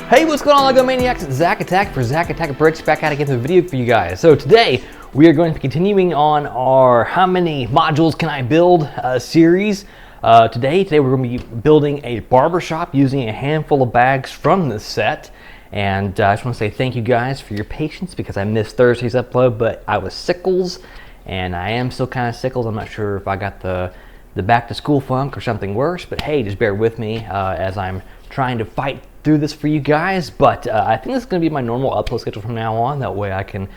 Hey, what's going on, LEGO Maniacs? It's ZacAtk for ZacAtk Bricks, back at it again with a video for you guys. So today, we are going to be continuing on our How Many Modules Can I Build series. Today we're going to be building a barber shop using a handful of bags from this set. And I just want to say thank you guys for your patience because I missed Thursday's upload, but I was sickles, and I am still kind of sickles. I'm not sure if I got the back to school funk or something worse, but hey, just bear with me as I'm trying to fight through this for you guys. But I think this is going to be my normal upload schedule from now on. That way I can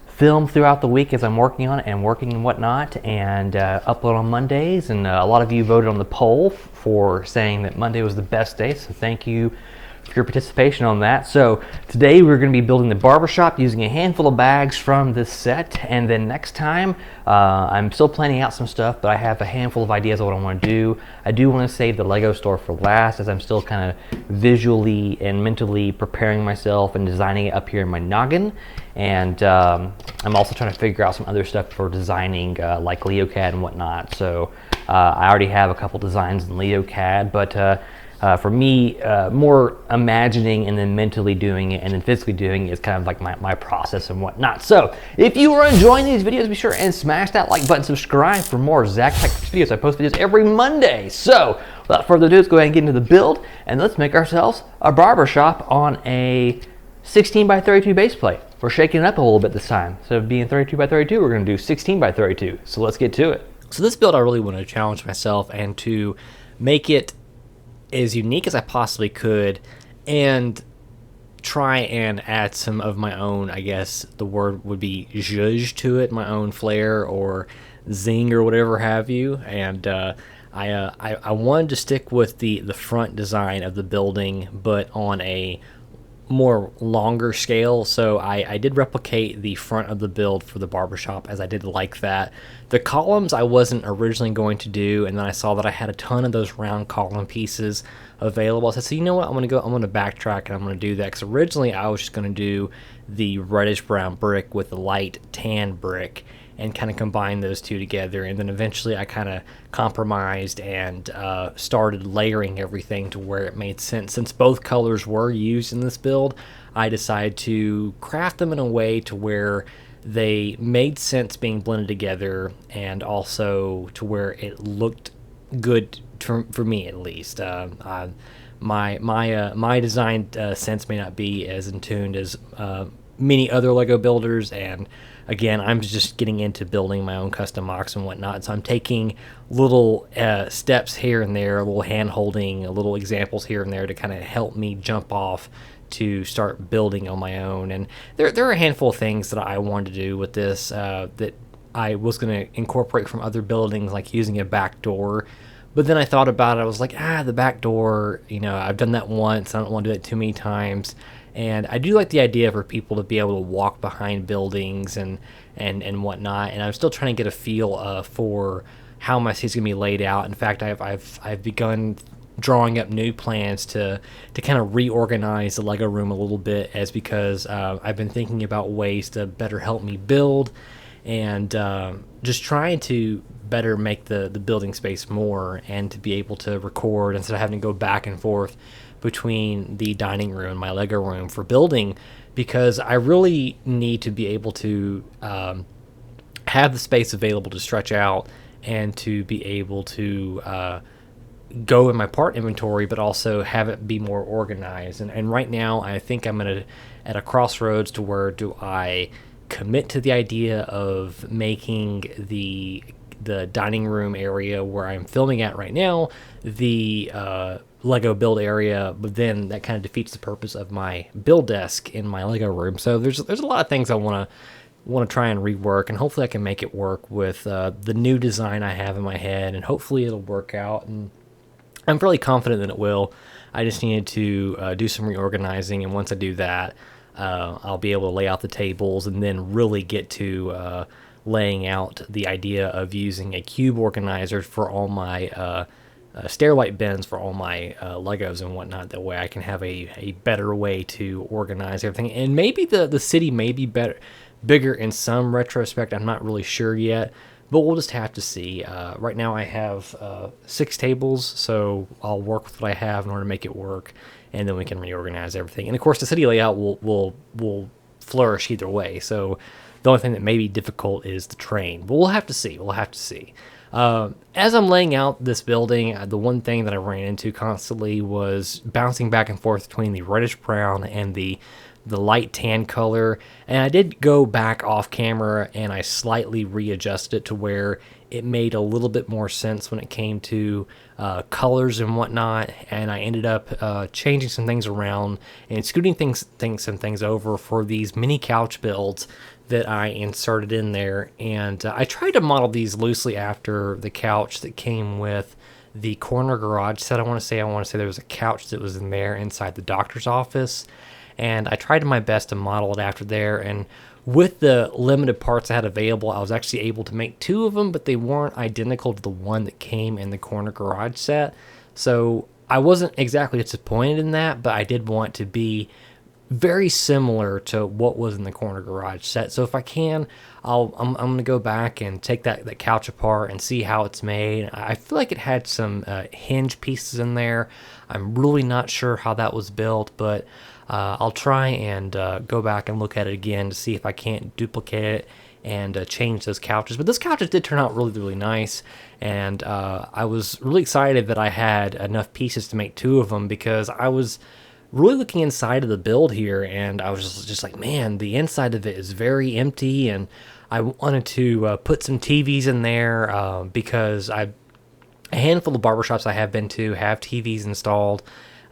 film throughout the week as I'm working on it and working and whatnot, and upload on Mondays. And a lot of you voted on the poll for saying that Monday was the best day, so thank you for your participation on that. So today we're going to be building the barbershop using a handful of bags from this set, and then next time I'm still planning out some stuff, but I have a handful of ideas of what I want to do. I do want to save the Lego store for last, as I'm still kind of visually and mentally preparing myself and designing it up here in my noggin. And I'm also trying to figure out some other stuff for designing like LeoCAD and whatnot. So I already have a couple designs in LeoCAD, but for me, more imagining and then mentally doing it and then physically doing it is kind of like my process and whatnot. So if you are enjoying these videos, be sure and smash that like button, subscribe for more ZacAtk videos. I post videos every Monday. So without further ado, let's go ahead and get into the build, and let's make ourselves a barber shop on a 16 by 32 base plate. We're shaking it up a little bit this time. So being 32 by 32, we're going to do 16 by 32. So let's get to it. So this build, I really want to challenge myself and to make it as unique as I possibly could, and try and add some of my own, I guess the word would be zhuzh to it, my own flair or zing or whatever have you. And I wanted to stick with the front design of the building, but on a more longer scale. So I did replicate the front of the build for the barbershop, as I did like that. The columns I wasn't originally going to do, and then I saw that I had a ton of those round column pieces available. I said, so you know what, I'm going to backtrack and I'm going to do that, because originally I was just going to do the reddish brown brick with the light tan brick and kind of combine those two together. And then eventually I kind of compromised and started layering everything to where it made sense. Since both colors were used in this build, I decided to craft them in a way to where they made sense being blended together, and also to where it looked good for me, at least. My design sense may not be as in tuned as many other Lego builders, and again, I'm just getting into building my own custom mocks and whatnot, so I'm taking little steps here and there, a little hand holding, little examples here and there to kind of help me jump off to start building on my own. And there are a handful of things that I wanted to do with this that I was going to incorporate from other buildings, like using a back door. But then I thought about it, I was like, the back door, I've done that once, I don't want to do that too many times. And I do like the idea for people to be able to walk behind buildings and whatnot. And I'm still trying to get a feel for how my seat's gonna be laid out. In fact, I've begun drawing up new plans to kind of reorganize the Lego room a little bit, as because I've been thinking about ways to better help me build, and just trying to better make the building space more, and to be able to record instead of having to go back and forth between the dining room and my Lego room for building, because I really need to be able to have the space available to stretch out and to be able to go in my part inventory, but also have it be more organized. And right now I think I'm at a crossroads to where do I commit to the idea of making the dining room area where I'm filming at right now the Lego build area, but then that kind of defeats the purpose of my build desk in my Lego room. So there's a lot of things I want to try and rework, and hopefully I can make it work with the new design I have in my head, and hopefully it'll work out, and I'm fairly confident that it will. I just needed to do some reorganizing, and once I do that, I'll be able to lay out the tables and then really get to laying out the idea of using a cube organizer for all my stairlight bins for all my Legos and whatnot. That way I can have a better way to organize everything. And maybe the city may be bigger in some retrospect. I'm not really sure yet. but we'll just have to see. Right now I have 6 tables, so I'll work with what I have in order to make it work, and then we can reorganize everything. And of course, the city layout will flourish either way. So the only thing that may be difficult is the train, but we'll have to see. We'll have to see. As I'm laying out this building, the one thing that I ran into constantly was bouncing back and forth between the reddish brown and the light tan color. And I did go back off camera and I slightly readjusted it to where it made a little bit more sense when it came to colors and whatnot. And I ended up changing some things around and scooting some things over for these mini couch builds that I inserted in there. And I tried to model these loosely after the couch that came with the corner garage set. I want to say there was a couch that was in there inside the doctor's office, and I tried my best to model it after there. And with the limited parts I had available, I was actually able to make 2 of them, but they weren't identical to the one that came in the corner garage set. So I wasn't exactly disappointed in that, but I did want to be very similar to what was in the corner garage set. So if I can, I'm going to go back and take that couch apart and see how it's made. I feel like it had some hinge pieces in there. I'm really not sure how that was built, but I'll try and go back and look at it again to see if I can't duplicate it and change those couches. But those couches did turn out really, really nice, and I was really excited that I had enough pieces to make 2 of them, because I was really looking inside of the build here, and I was just like, man, the inside of it is very empty, and I wanted to put some TVs in there because a handful of barbershops I have been to have TVs installed.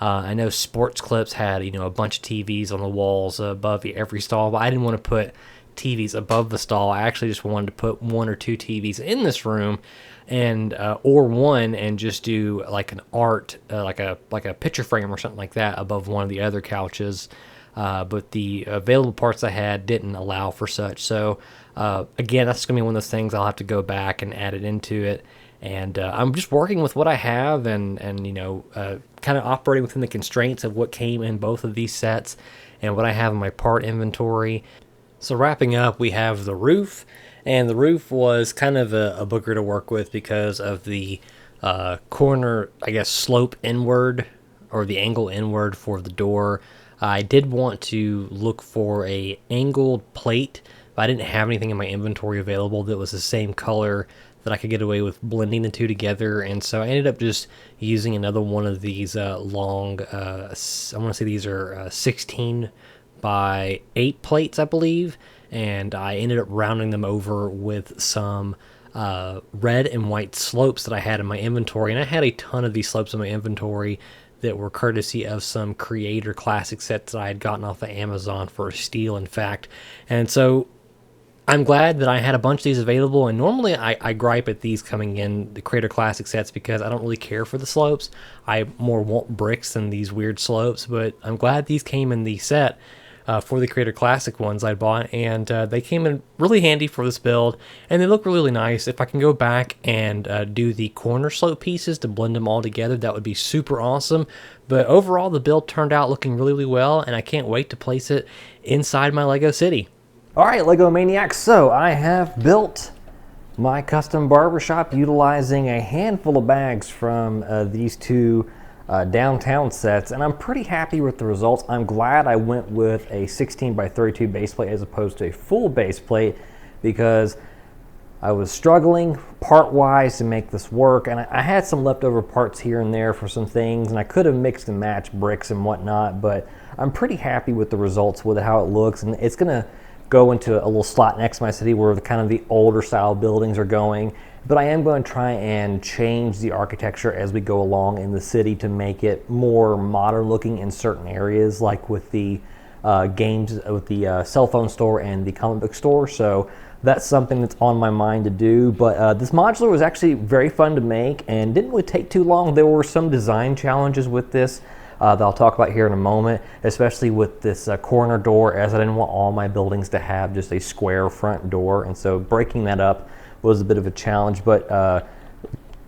I know Sports Clips had, a bunch of TVs on the walls above every stall, but I didn't want to put TVs above the stall. I actually just wanted to put 1 or 2 TVs in this room, and or one, and just do like an art, like a picture frame or something like that above one of the other couches. But the available parts I had didn't allow for such. So again, that's gonna be one of those things I'll have to go back and add it into it. And I'm just working with what I have, and kind of operating within the constraints of what came in both of these sets and what I have in my part inventory. So wrapping up, we have the roof, and the roof was kind of a booger to work with because of the corner, I guess, slope inward, or the angle inward for the door. I did want to look for a angled plate, but I didn't have anything in my inventory available that was the same color that I could get away with blending the 2 together. And so I ended up just using another one of these long, I want to say these are 16 by 8 plates, I believe, and I ended up rounding them over with some red and white slopes that I had in my inventory. And I had a ton of these slopes in my inventory that were courtesy of some Creator Classic sets that I had gotten off of Amazon for a steal, in fact. And so I'm glad that I had a bunch of these available. And normally I gripe at these coming in the Creator Classic sets because I don't really care for the slopes. I more want bricks than these weird slopes, but I'm glad these came in the set for the Creator Classic ones I bought, and they came in really handy for this build, and they look really, really nice. If I can go back and do the corner slope pieces to blend them all together, that would be super awesome. But overall, the build turned out looking really, really well, and I can't wait to place it inside my Lego city. All right, Lego Maniacs, so I have built my custom barbershop utilizing a handful of bags from these 2 downtown sets, and I'm pretty happy with the results. I'm glad I went with a 16 by 32 base plate as opposed to a full base plate, because I was struggling part-wise to make this work, and I had some leftover parts here and there for some things, and I could have mixed and matched bricks and whatnot, but I'm pretty happy with the results, with how it looks. And it's gonna go into a little slot next to my city where the older style buildings are going. But I am going to try and change the architecture as we go along in the city to make it more modern looking in certain areas, like with the games, with the cell phone store and the comic book store. So that's something that's on my mind to do. But this modular was actually very fun to make and didn't really take too long. There were some design challenges with this that I'll talk about here in a moment, especially with this corner door, as I didn't want all my buildings to have just a square front door. And so breaking that up was a bit of a challenge, but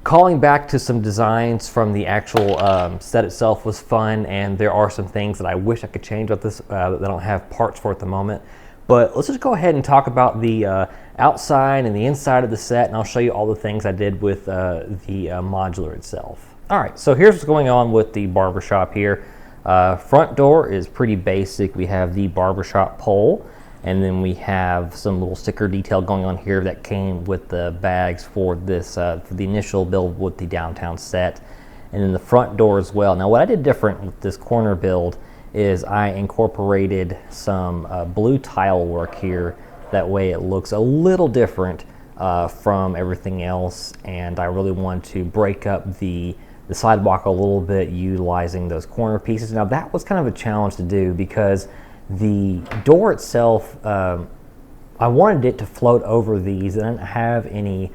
calling back to some designs from the actual set itself was fun, and there are some things that I wish I could change with this that I don't have parts for at the moment. But let's just go ahead and talk about the outside and the inside of the set, and I'll show you all the things I did with the modular itself. All right, so here's what's going on with the barbershop here. Front door is pretty basic. We have the barbershop pole, and then we have some little sticker detail going on here that came with the bags for this for the initial build with the downtown set, and then the front door as well. Now, what I did different with this corner build is I incorporated some blue tile work here. That way it looks a little different from everything else, and I really want to break up the sidewalk a little bit utilizing those corner pieces. Now, that was kind of a challenge to do because the door itself, I wanted it to float over these and not have any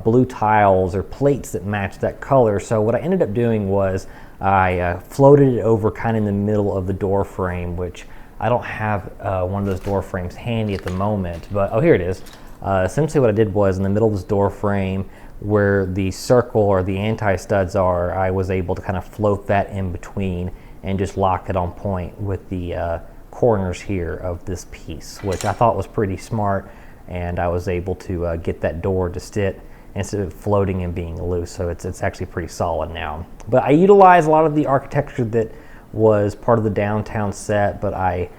blue tiles or plates that match that color. So what I ended up doing was I floated it over kind of in the middle of the door frame, which I don't have one of those door frames handy at the moment, but oh, here it is. Essentially what I did was in the middle of this door frame where the circle or the anti-studs are, I was able to kind of float that in between and just lock it on point with the corners here of this piece, which I thought was pretty smart, and I was able to get that door to sit instead of floating and being loose. So it's actually pretty solid now. But I utilized a lot of the architecture that was part of the downtown set, but I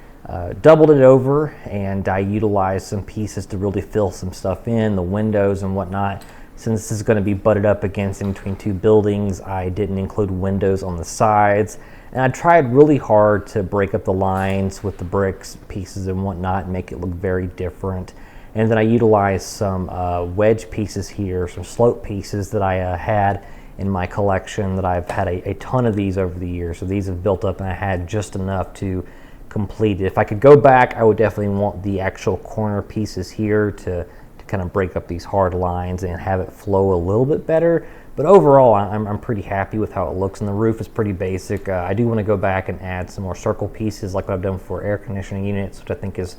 doubled it over and I utilized some pieces to really fill some stuff in, the windows and whatnot. Since this is going to be butted up against in between two buildings, I didn't include windows on the sides. And I tried really hard to break up the lines with the bricks pieces and whatnot and make it look very different. And then I utilized some wedge pieces here, some slope pieces that I had in my collection that I've had a ton of these over the years. So these have built up and I had just enough to complete it. If I could go back, I would definitely want the actual corner pieces here to kind of break up these hard lines and have it flow a little bit better. But overall, I'm pretty happy with how it looks, and the roof is pretty basic. I do want to go back and add some more circle pieces like what I've done for air conditioning units, which I think is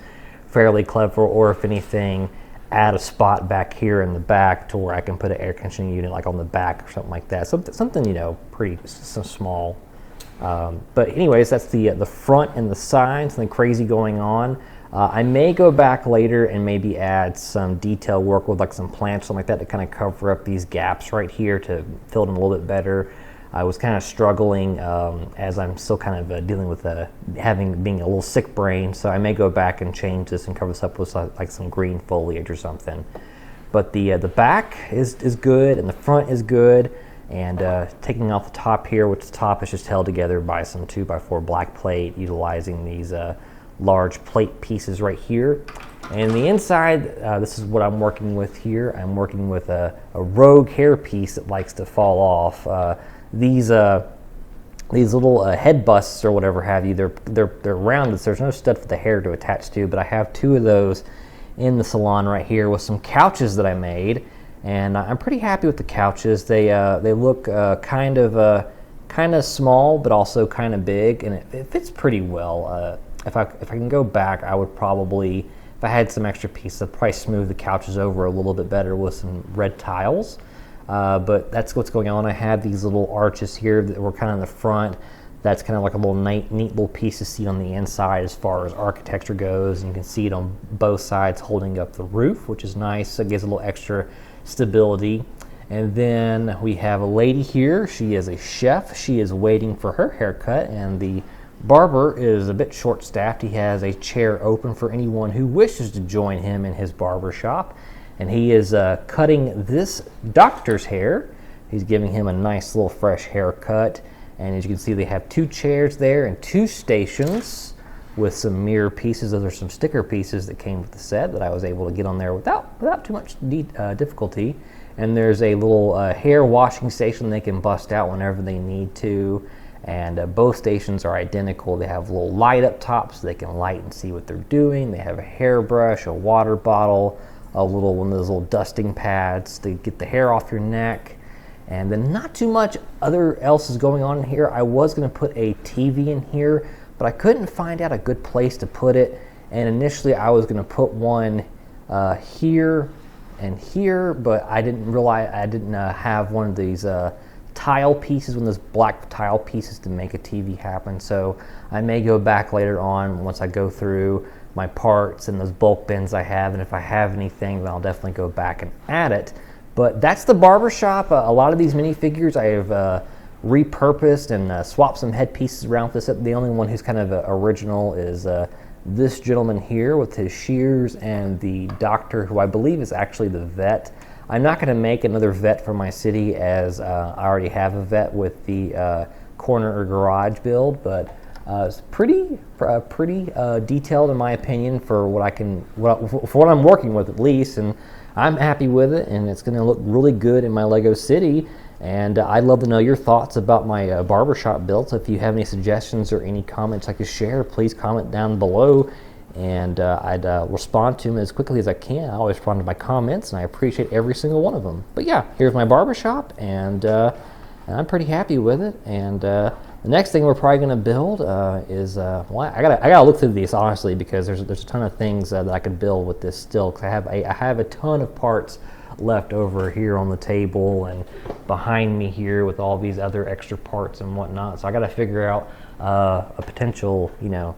fairly clever, or if anything, add a spot back here in the back to where I can put an air conditioning unit like on the back or something like that. Something, you know, pretty small. But anyways, that's the front and the side, something crazy going on. I may go back later and maybe add some detail work with like some plants, something like that, to kind of cover up these gaps right here to fill them a little bit better. I was kind of struggling as I'm still kind of dealing with being a little sick brain, so I may go back and change this and cover this up with like some green foliage or something. But the back is good and the front is good, and taking off the top here, which the top is just held together by some 2x4 black plate, utilizing these large plate pieces right here. And the inside, this is what I'm working with here. I'm working with a rogue hair piece that likes to fall off. These little head busts or whatever have you, they're rounded, so there's no stud for the hair to attach to, but I have two of those in the salon right here with some couches that I made, and I'm pretty happy with the couches. They look kind of small, but also kind of big, and it fits pretty well. If I can go back, I would probably, if I had some extra pieces, I'd probably smooth the couches over a little bit better with some red tiles. But that's what's going on. I have these little arches here that were kind of in the front. That's kind of like a little neat little piece to see on the inside as far as architecture goes. And you can see it on both sides holding up the roof, which is nice. It gives a little extra stability. And then we have a lady here. She is a chef. She is waiting for her haircut, and the barber is a bit short-staffed. He has a chair open for anyone who wishes to join him in his barber shop. And he is cutting this doctor's hair. He's giving him a nice little fresh haircut. And as you can see, they have two chairs there and two stations with some mirror pieces. Those are some sticker pieces that came with the set that I was able to get on there without too much difficulty. And there's a little hair washing station they can bust out whenever they need to. And both stations are identical. They have a little light up top so they can light and see what they're doing. They have a hairbrush, a water bottle, one of those little dusting pads to get the hair off your neck. And then not too much else is going on in here. I was going to put a TV in here, but I couldn't find out a good place to put it. And initially I was going to put one here and here, but I didn't realize I didn't have one of these tile pieces, one of those black tile pieces to make a TV happen. So I may go back later on once I go through my parts and those bulk bins I have, and if I have anything, then I'll definitely go back and add it. But that's the barber shop. A lot of these minifigures I have repurposed and swapped some head pieces around with this. The only one who's kind of original is this gentleman here with his shears, and the doctor, who I believe is actually the vet. I'm not going to make another vet for my city, as I already have a vet with the corner or garage build, but it's pretty detailed in my opinion for what I'm working with, at least, and I'm happy with it, and it's going to look really good in my Lego city. And I'd love to know your thoughts about my barbershop build. So if you have any suggestions or any comments I could share, please comment down below, and I'd respond to them as quickly as I can. I always respond to my comments, and I appreciate every single one of them. But yeah, here's my barbershop, and I'm pretty happy with it. And the next thing we're probably going to build is well, I gotta look through these honestly, because there's a ton of things that I could build with this still. Because I have a ton of parts left over here on the table and behind me here with all these other extra parts and whatnot. So I got to figure out a potential,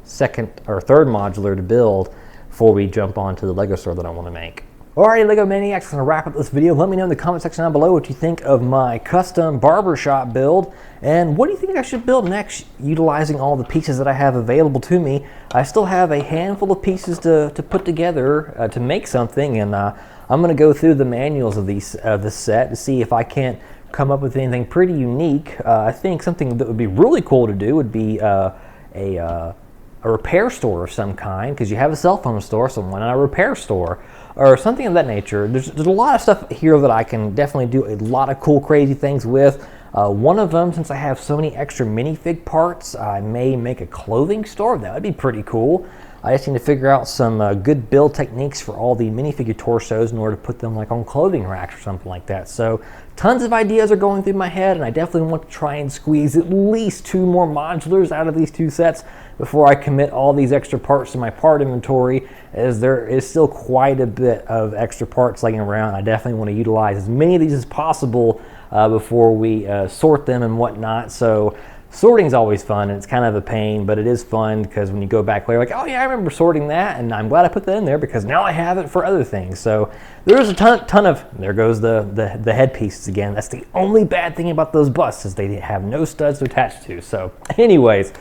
second or third modular to build before we jump onto the Lego store that I want to make. Alrighty, Lego Maniacs, I'm going to wrap up this video. Let me know in the comment section down below what you think of my custom barbershop build, and what do you think I should build next utilizing all the pieces that I have available to me. I still have a handful of pieces to put together to make something, and I'm going to go through the manuals of this set to see if I can't come up with anything pretty unique. I think something that would be really cool to do would be a repair store of some kind, because you have a cell phone store, so why not a repair store or something of that nature. There's a lot of stuff here that I can definitely do a lot of cool, crazy things with. One of them, since I have so many extra minifig parts, I may make a clothing store. That would be pretty cool. I just need to figure out some good build techniques for all the minifigure torsos in order to put them like on clothing racks or something like that. So tons of ideas are going through my head, and I definitely want to try and squeeze at least 2 more modulars out of these 2 sets before I commit all these extra parts to my part inventory, as there is still quite a bit of extra parts laying around. I definitely want to utilize as many of these as possible before we sort them and whatnot. So sorting is always fun, and it's kind of a pain, but it is fun because when you go back later, like, oh yeah, I remember sorting that, and I'm glad I put that in there because now I have it for other things. So there's a ton of, there goes the headpieces again. That's the only bad thing about those busts, is they have no studs to attach to. So anyways,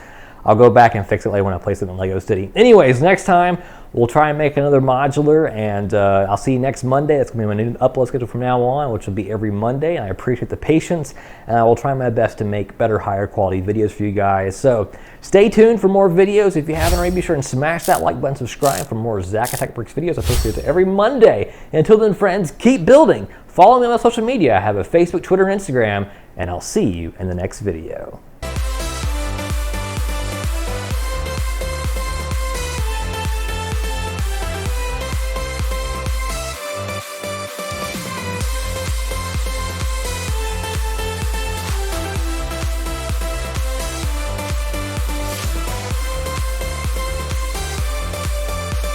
I'll go back and fix it later when I place it in Lego City. Anyways, next time we'll try and make another modular, and I'll see you next Monday. That's going to be my new upload schedule from now on, which will be every Monday, and I appreciate the patience, and I will try my best to make better, higher quality videos for you guys. So stay tuned for more videos. If you haven't already, be sure and smash that like button, subscribe for more ZacAtk Bricks videos. I post these every Monday. And until then, friends, keep building. Follow me on social media. I have a Facebook, Twitter, and Instagram, and I'll see you in the next video.